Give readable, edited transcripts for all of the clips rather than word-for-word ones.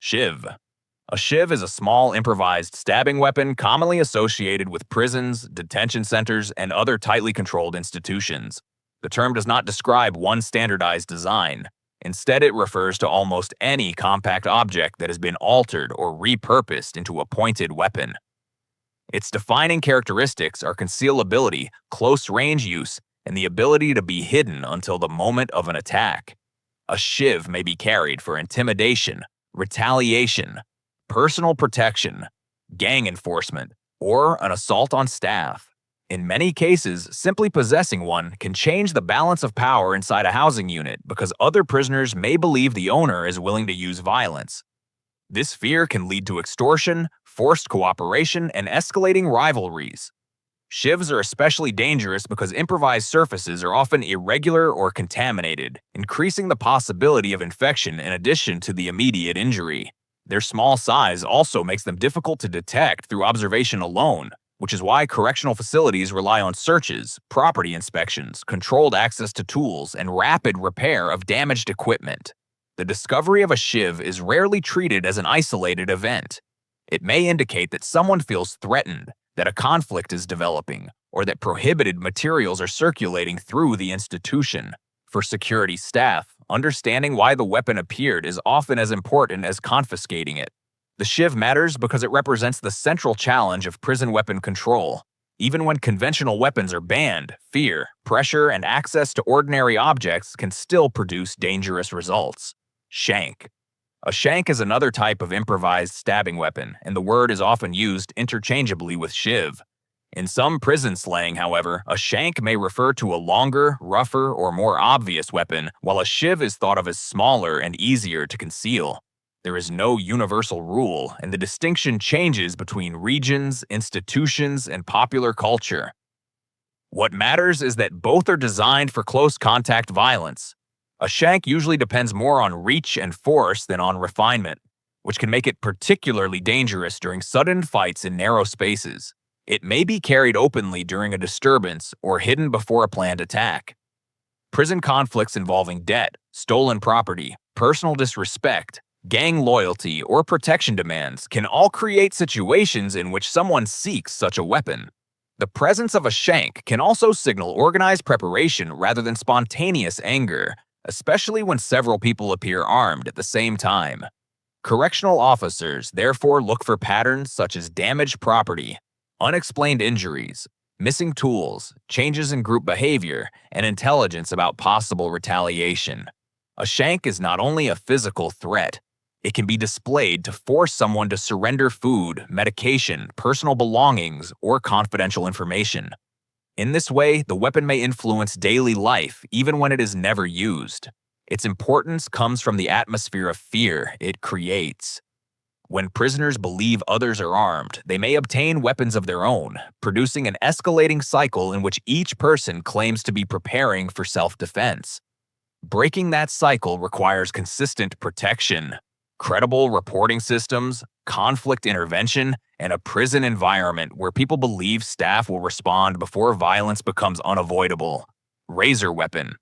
Shiv. A shiv is a small improvised stabbing weapon commonly associated with prisons, detention centers, and other tightly controlled institutions. The term does not describe one standardized design. Instead, it refers to almost any compact object that has been altered or repurposed into a pointed weapon. Its defining characteristics are concealability, close-range use, and the ability to be hidden until the moment of an attack. A shiv may be carried for intimidation, retaliation, personal protection, gang enforcement, or an assault on staff. In many cases, simply possessing one can change the balance of power inside a housing unit because other prisoners may believe the owner is willing to use violence. This fear can lead to extortion, forced cooperation, and escalating rivalries. Shivs are especially dangerous because improvised surfaces are often irregular or contaminated, increasing the possibility of infection in addition to the immediate injury. Their small size also makes them difficult to detect through observation alone, which is why correctional facilities rely on searches, property inspections, controlled access to tools, and rapid repair of damaged equipment. The discovery of a shiv is rarely treated as an isolated event. It may indicate that someone feels threatened, that a conflict is developing, or that prohibited materials are circulating through the institution. For security staff, understanding why the weapon appeared is often as important as confiscating it. The shiv matters because it represents the central challenge of prison weapon control. Even when conventional weapons are banned, fear, pressure, and access to ordinary objects can still produce dangerous results. Shank. A shank is another type of improvised stabbing weapon, and the word is often used interchangeably with shiv. In some prison slang, however, a shank may refer to a longer, rougher, or more obvious weapon, while a shiv is thought of as smaller and easier to conceal. There is no universal rule, and the distinction changes between regions, institutions, and popular culture. What matters is that both are designed for close contact violence. A shank usually depends more on reach and force than on refinement, which can make it particularly dangerous during sudden fights in narrow spaces. It may be carried openly during a disturbance or hidden before a planned attack. Prison conflicts involving debt, stolen property, personal disrespect, gang loyalty, or protection demands can all create situations in which someone seeks such a weapon. The presence of a shank can also signal organized preparation rather than spontaneous anger, especially when several people appear armed at the same time. Correctional officers therefore look for patterns such as damaged property, unexplained injuries, missing tools, changes in group behavior, and intelligence about possible retaliation. A shank is not only a physical threat, it can be displayed to force someone to surrender food, medication, personal belongings, or confidential information. In this way, the weapon may influence daily life even when it is never used. Its importance comes from the atmosphere of fear it creates. When prisoners believe others are armed, they may obtain weapons of their own, producing an escalating cycle in which each person claims to be preparing for self-defense. Breaking that cycle requires consistent protection, credible reporting systems, conflict intervention, and a prison environment where people believe staff will respond before violence becomes unavoidable. Razor weapon.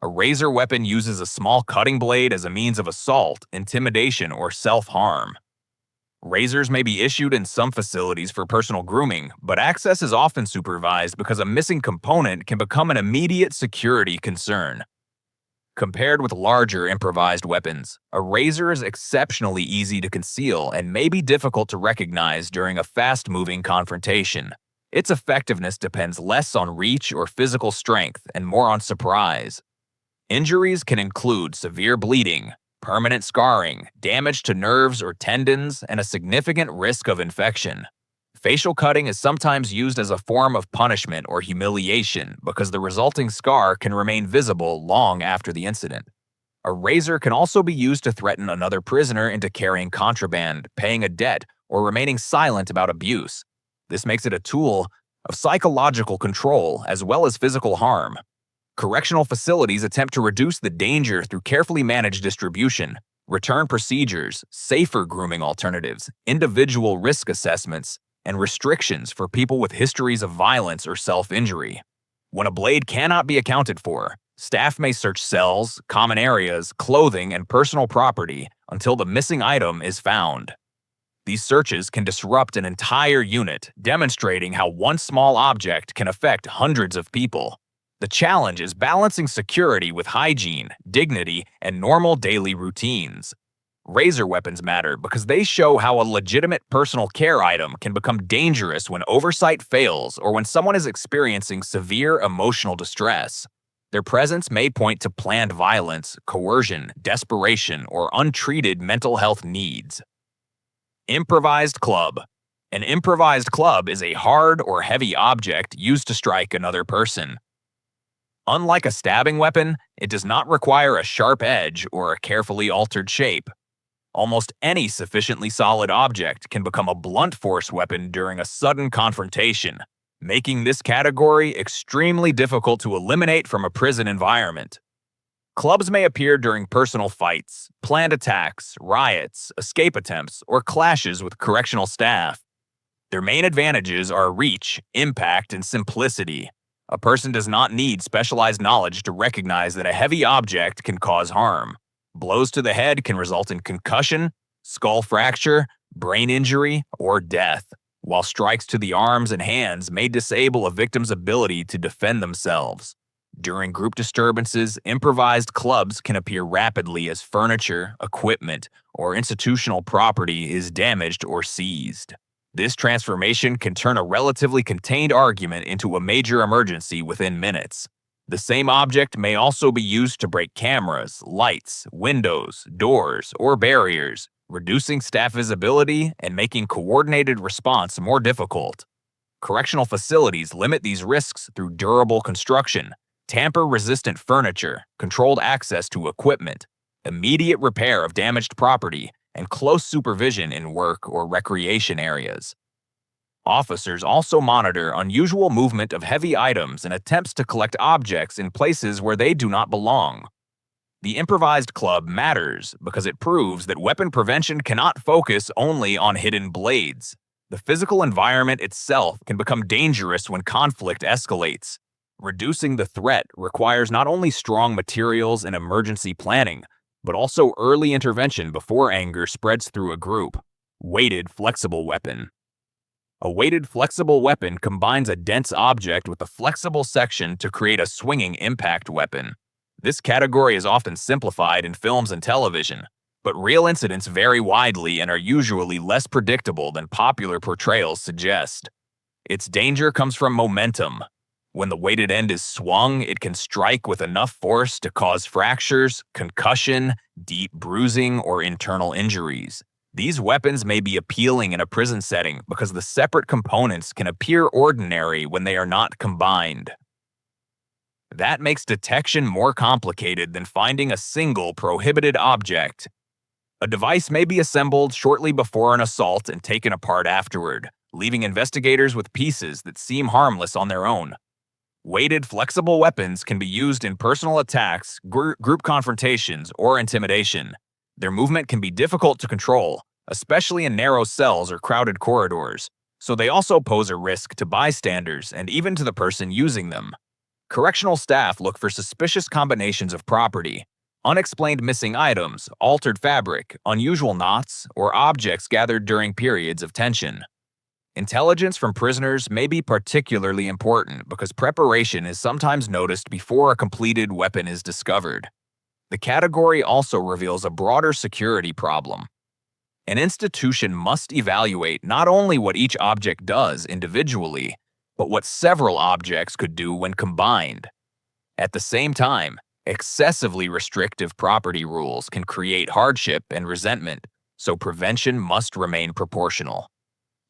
A razor weapon uses a small cutting blade as a means of assault, intimidation, or self-harm. Razors may be issued in some facilities for personal grooming, but access is often supervised because a missing component can become an immediate security concern. Compared with larger improvised weapons, a razor is exceptionally easy to conceal and may be difficult to recognize during a fast-moving confrontation. Its effectiveness depends less on reach or physical strength and more on surprise. Injuries can include severe bleeding, permanent scarring, damage to nerves or tendons, and a significant risk of infection. Facial cutting is sometimes used as a form of punishment or humiliation because the resulting scar can remain visible long after the incident. A razor can also be used to threaten another prisoner into carrying contraband, paying a debt, or remaining silent about abuse. This makes it a tool of psychological control as well as physical harm. Correctional facilities attempt to reduce the danger through carefully managed distribution, return procedures, safer grooming alternatives, individual risk assessments, and restrictions for people with histories of violence or self-injury. When a blade cannot be accounted for, staff may search cells, common areas, clothing, and personal property, until the missing item is found. These searches can disrupt an entire unit, demonstrating how one small object can affect hundreds of people. The challenge is balancing security with hygiene, dignity, and normal daily routines. Razor weapons matter because they show how a legitimate personal care item can become dangerous when oversight fails or when someone is experiencing severe emotional distress. Their presence may point to planned violence, coercion, desperation, or untreated mental health needs. Improvised Club. An improvised club is a hard or heavy object used to strike another person. Unlike a stabbing weapon, it does not require a sharp edge or a carefully altered shape. Almost any sufficiently solid object can become a blunt force weapon during a sudden confrontation, making this category extremely difficult to eliminate from a prison environment. Clubs may appear during personal fights, planned attacks, riots, escape attempts, or clashes with correctional staff. Their main advantages are reach, impact, and simplicity. A person does not need specialized knowledge to recognize that a heavy object can cause harm. Blows to the head can result in concussion, skull fracture, brain injury, or death, while strikes to the arms and hands may disable a victim's ability to defend themselves. During group disturbances, improvised clubs can appear rapidly as furniture, equipment, or institutional property is damaged or seized. This transformation can turn a relatively contained argument into a major emergency within minutes. The same object may also be used to break cameras, lights, windows, doors, or barriers, reducing staff visibility and making coordinated response more difficult. Correctional facilities limit these risks through durable construction, tamper-resistant furniture, controlled access to equipment, immediate repair of damaged property, and close supervision in work or recreation areas. Officers also monitor unusual movement of heavy items and attempts to collect objects in places where they do not belong. The improvised club matters because it proves that weapon prevention cannot focus only on hidden blades. The physical environment itself can become dangerous when conflict escalates. Reducing the threat requires not only strong materials and emergency planning, but also early intervention before anger spreads through a group. Weighted flexible weapon. A weighted flexible weapon combines a dense object with a flexible section to create a swinging impact weapon. This category is often simplified in films and television, but real incidents vary widely and are usually less predictable than popular portrayals suggest. Its danger comes from momentum. When the weighted end is swung, it can strike with enough force to cause fractures, concussion, deep bruising, or internal injuries. These weapons may be appealing in a prison setting because the separate components can appear ordinary when they are not combined. That makes detection more complicated than finding a single prohibited object. A device may be assembled shortly before an assault and taken apart afterward, leaving investigators with pieces that seem harmless on their own. Weighted flexible weapons can be used in personal attacks, group confrontations, or intimidation. Their movement can be difficult to control, especially in narrow cells or crowded corridors, so they also pose a risk to bystanders and even to the person using them. Correctional staff look for suspicious combinations of property, unexplained missing items, altered fabric, unusual knots, or objects gathered during periods of tension. Intelligence from prisoners may be particularly important because preparation is sometimes noticed before a completed weapon is discovered. The category also reveals a broader security problem. An institution must evaluate not only what each object does individually, but what several objects could do when combined. At the same time, excessively restrictive property rules can create hardship and resentment, so prevention must remain proportional.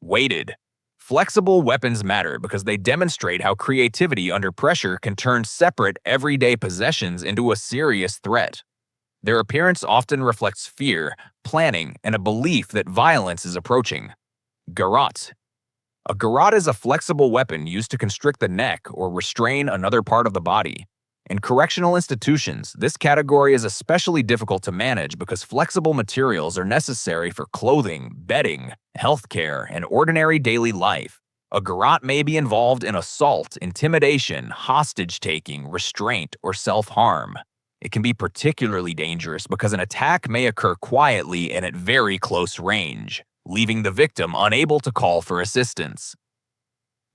Weighted. Flexible weapons matter because they demonstrate how creativity under pressure can turn separate everyday possessions into a serious threat. Their appearance often reflects fear, planning, and a belief that violence is approaching. Garrote. A garrote is a flexible weapon used to constrict the neck or restrain another part of the body. In correctional institutions, this category is especially difficult to manage because flexible materials are necessary for clothing, bedding, healthcare, and ordinary daily life. A garrote may be involved in assault, intimidation, hostage-taking, restraint, or self-harm. It can be particularly dangerous because an attack may occur quietly and at very close range, leaving the victim unable to call for assistance.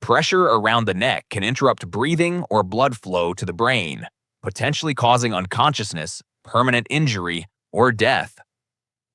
Pressure around the neck can interrupt breathing or blood flow to the brain, potentially causing unconsciousness, permanent injury, or death.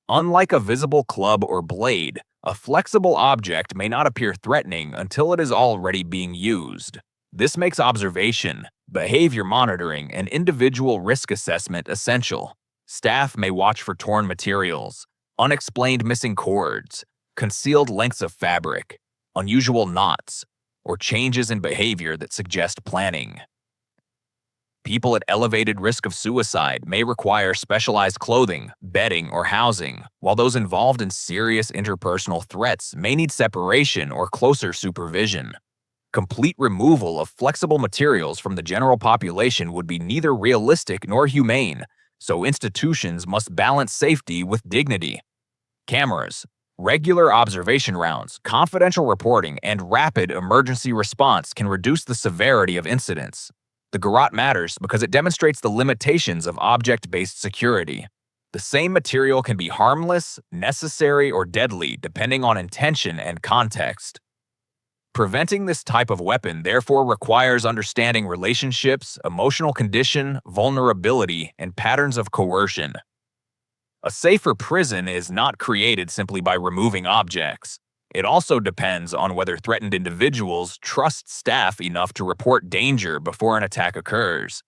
Unlike a visible club or blade, a flexible object may not appear threatening until it is already being used. This makes observation, behavior monitoring, and individual risk assessment essential. Staff may watch for torn materials, unexplained missing cords, concealed lengths of fabric, unusual knots, or changes in behavior that suggest planning. People at elevated risk of suicide may require specialized clothing, bedding, or housing, while those involved in serious interpersonal threats may need separation or closer supervision. Complete removal of flexible materials from the general population would be neither realistic nor humane, so institutions must balance safety with dignity. Cameras, regular observation rounds, confidential reporting, and rapid emergency response can reduce the severity of incidents. The garrote matters because it demonstrates the limitations of object-based security. The same material can be harmless, necessary, or deadly depending on intention and context. Preventing this type of weapon therefore requires understanding relationships, emotional condition, vulnerability, and patterns of coercion. A safer prison is not created simply by removing objects. It also depends on whether threatened individuals trust staff enough to report danger before an attack occurs.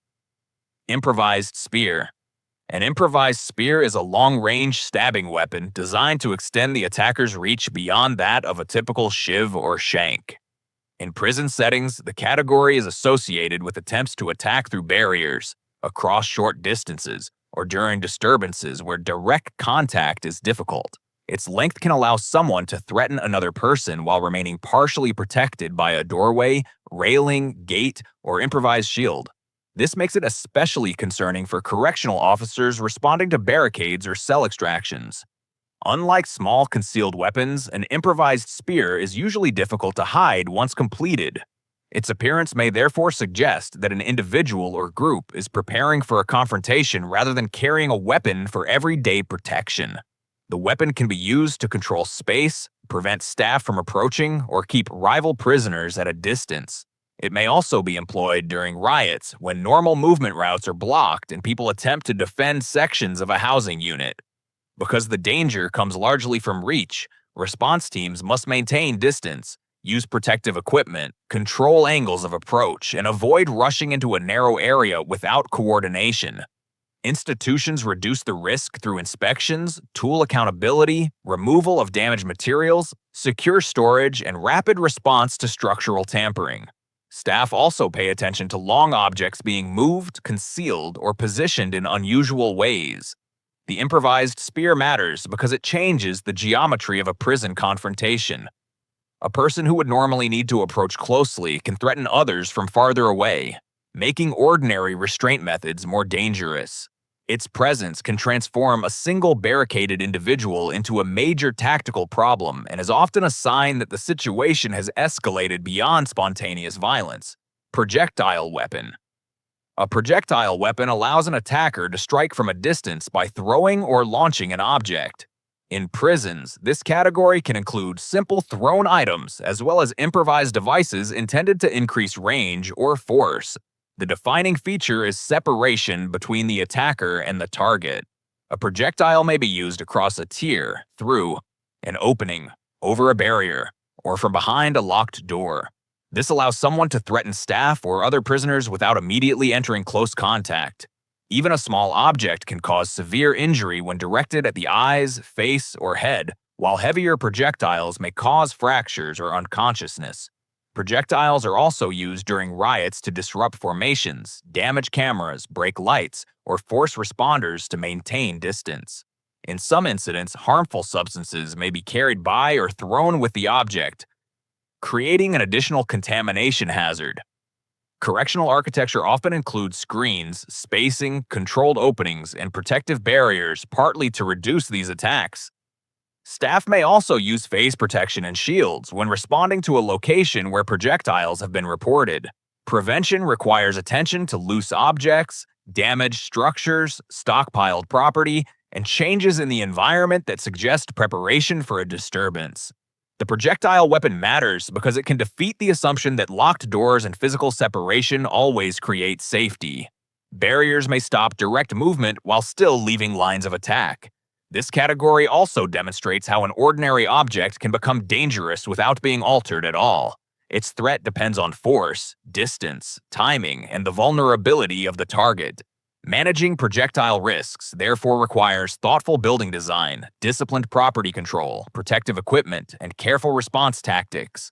Improvised Spear. An improvised spear is a long-range stabbing weapon designed to extend the attacker's reach beyond that of a typical Shiv or Shank. In prison settings, the category is associated with attempts to attack through barriers, across short distances, or during disturbances where direct contact is difficult. Its length can allow someone to threaten another person while remaining partially protected by a doorway, railing, gate, or improvised shield. This makes it especially concerning for correctional officers responding to barricades or cell extractions. Unlike small concealed weapons, an improvised spear is usually difficult to hide once completed. Its appearance may therefore suggest that an individual or group is preparing for a confrontation rather than carrying a weapon for everyday protection. The weapon can be used to control space, prevent staff from approaching, or keep rival prisoners at a distance. It may also be employed during riots when normal movement routes are blocked and people attempt to defend sections of a housing unit. Because the danger comes largely from reach, response teams must maintain distance, use protective equipment, control angles of approach, and avoid rushing into a narrow area without coordination. Institutions reduce the risk through inspections, tool accountability, removal of damaged materials, secure storage, and rapid response to structural tampering. Staff also pay attention to long objects being moved, concealed, or positioned in unusual ways. The improvised spear matters because it changes the geometry of a prison confrontation. A person who would normally need to approach closely can threaten others from farther away, making ordinary restraint methods more dangerous. Its presence can transform a single barricaded individual into a major tactical problem and is often a sign that the situation has escalated beyond spontaneous violence. Projectile Weapon. A projectile weapon allows an attacker to strike from a distance by throwing or launching an object. In prisons, this category can include simple thrown items as well as improvised devices intended to increase range or force. The defining feature is separation between the attacker and the target. A projectile may be used across a tier, through an opening, over a barrier, or from behind a locked door. This allows someone to threaten staff or other prisoners without immediately entering close contact. Even a small object can cause severe injury when directed at the eyes, face, or head, while heavier projectiles may cause fractures or unconsciousness. Projectiles are also used during riots to disrupt formations, damage cameras, break lights, or force responders to maintain distance. In some incidents, harmful substances may be carried by or thrown with the object, creating an additional contamination hazard. Correctional architecture often includes screens, spacing, controlled openings, and protective barriers partly to reduce these attacks. Staff may also use face protection and shields when responding to a location where projectiles have been reported. Prevention requires attention to loose objects, damaged structures, stockpiled property, and changes in the environment that suggest preparation for a disturbance. The projectile weapon matters because it can defeat the assumption that locked doors and physical separation always create safety. Barriers may stop direct movement while still leaving lines of attack. This category also demonstrates how an ordinary object can become dangerous without being altered at all. Its threat depends on force, distance, timing, and the vulnerability of the target. Managing projectile risks therefore requires thoughtful building design, disciplined property control, protective equipment, and careful response tactics.